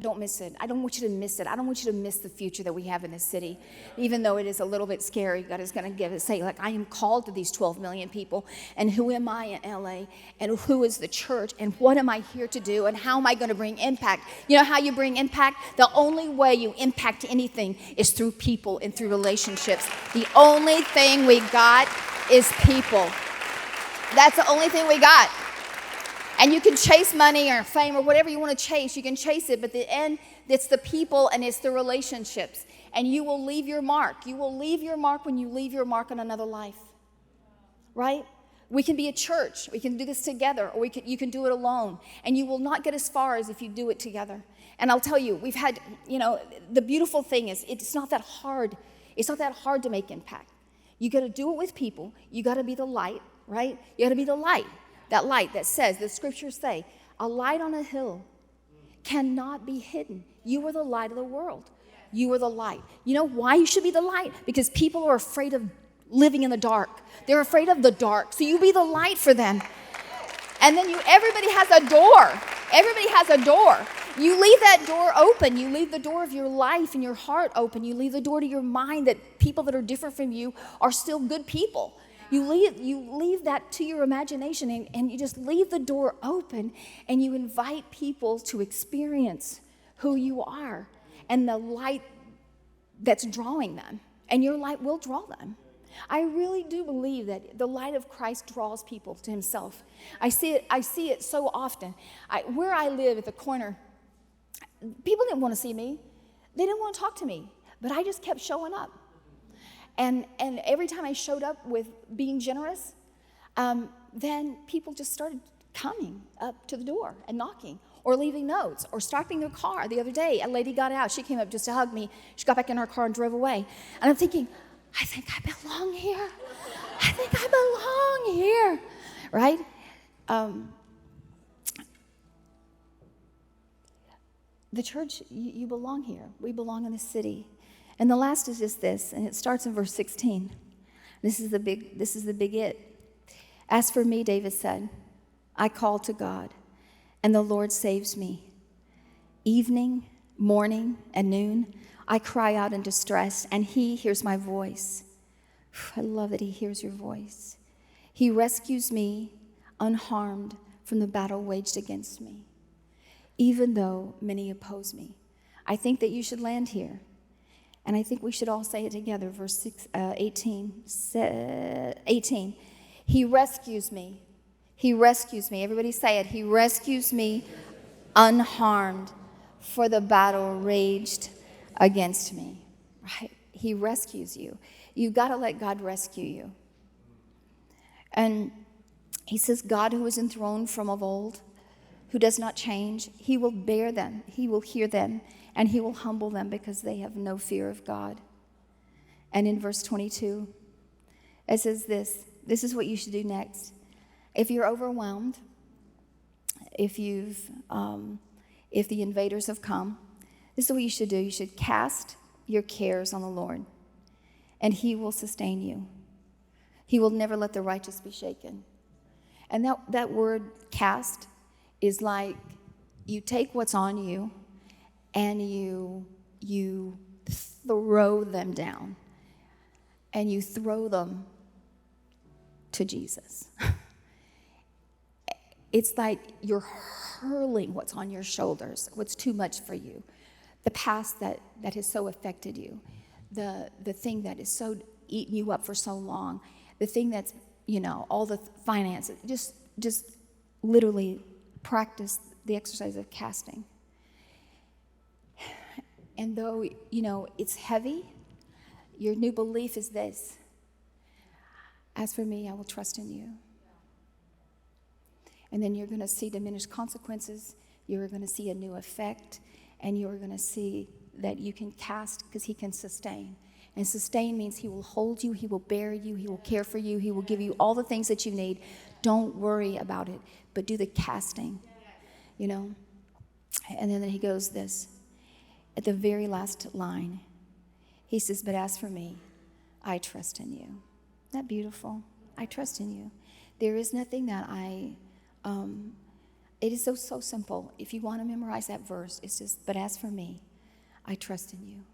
Don't miss it. I don't want you to miss it. I don't want you to miss the future that we have in this city. Even though it is a little bit scary, God is going to say, like, I am called to these 12 million people. And who am I in LA? And who is the church? And what am I here to do? And how am I going to bring impact? You know how you bring impact? The only way you impact anything is through people and through relationships. The only thing we got is people. That's the only thing we got. And you can chase money or fame or whatever you want to chase. You can chase it, but the end, it's the people and it's the relationships. And you will leave your mark. You will leave your mark when you leave your mark on another life. Right? We can be a church. We can do this together, or you can do it alone. And you will not get as far as if you do it together. And I'll tell you, we've had, the beautiful thing is it's not that hard. It's not that hard to make impact. You got to do it with people. You got to be the light, right? You got to be the light. That light that says, the scriptures say, a light on a hill cannot be hidden. You are the light of the world. You are the light. You know why you should be the light? Because people are afraid of living in the dark. They're afraid of the dark. So you be the light for them. And then everybody has a door. Everybody has a door. You leave that door open. You leave the door of your life and your heart open. You leave the door to your mind that people that are different from you are still good people. You leave that to your imagination, and you just leave the door open, and you invite people to experience who you are and the light that's drawing them. And your light will draw them. I really do believe that the light of Christ draws people to himself. I see it so often. Where I live at the corner, people didn't want to see me. They didn't want to talk to me. But I just kept showing up. And every time I showed up with being generous, then people just started coming up to the door and knocking or leaving notes or stopping their car. The other day, a lady got out. She came up just to hug me. She got back in her car and drove away. And I'm thinking, I think I belong here. I think I belong here, right? The church, you belong here. We belong in the city. And the last is just this, and it starts in verse 16. This is the big it. As for me, David said, I call to God, and the Lord saves me. Evening, morning, and noon, I cry out in distress, and he hears my voice. I love that he hears your voice. He rescues me unharmed from the battle waged against me, even though many oppose me. I think that you should land here. And I think we should all say it together, verse 18. He rescues me. He rescues me. Everybody say it. He rescues me unharmed for the battle raged against me. Right? He rescues you. You've got to let God rescue you. And he says, God who is enthroned from of old, who does not change, he will bear them. He will hear them. And he will humble them because they have no fear of God. And in verse 22, it says this is what you should do next. If you're overwhelmed, if the invaders have come, this is what you should do. You should cast your cares on the Lord, and he will sustain you. He will never let the righteous be shaken. And that word cast is like you take what's on you, and you throw them down, and you throw them to Jesus. It's like you're hurling what's on your shoulders, what's too much for you, the past that has so affected you, the thing that is so eaten you up for so long, the thing that's, all the finances. Just literally practice the exercise of casting. And though, it's heavy, your new belief is this: as for me, I will trust in you. And then you're going to see diminished consequences. You're going to see a new effect. And you're going to see that you can cast because he can sustain. And sustain means he will hold you, he will bear you, he will care for you, he will give you all the things that you need. Don't worry about it, but do the casting, And then he goes this. At the very last line, he says, but as for me, I trust in you. Isn't that beautiful? I trust in you. There is nothing that It is so simple. If you want to memorize that verse, it's just, but as for me, I trust in you.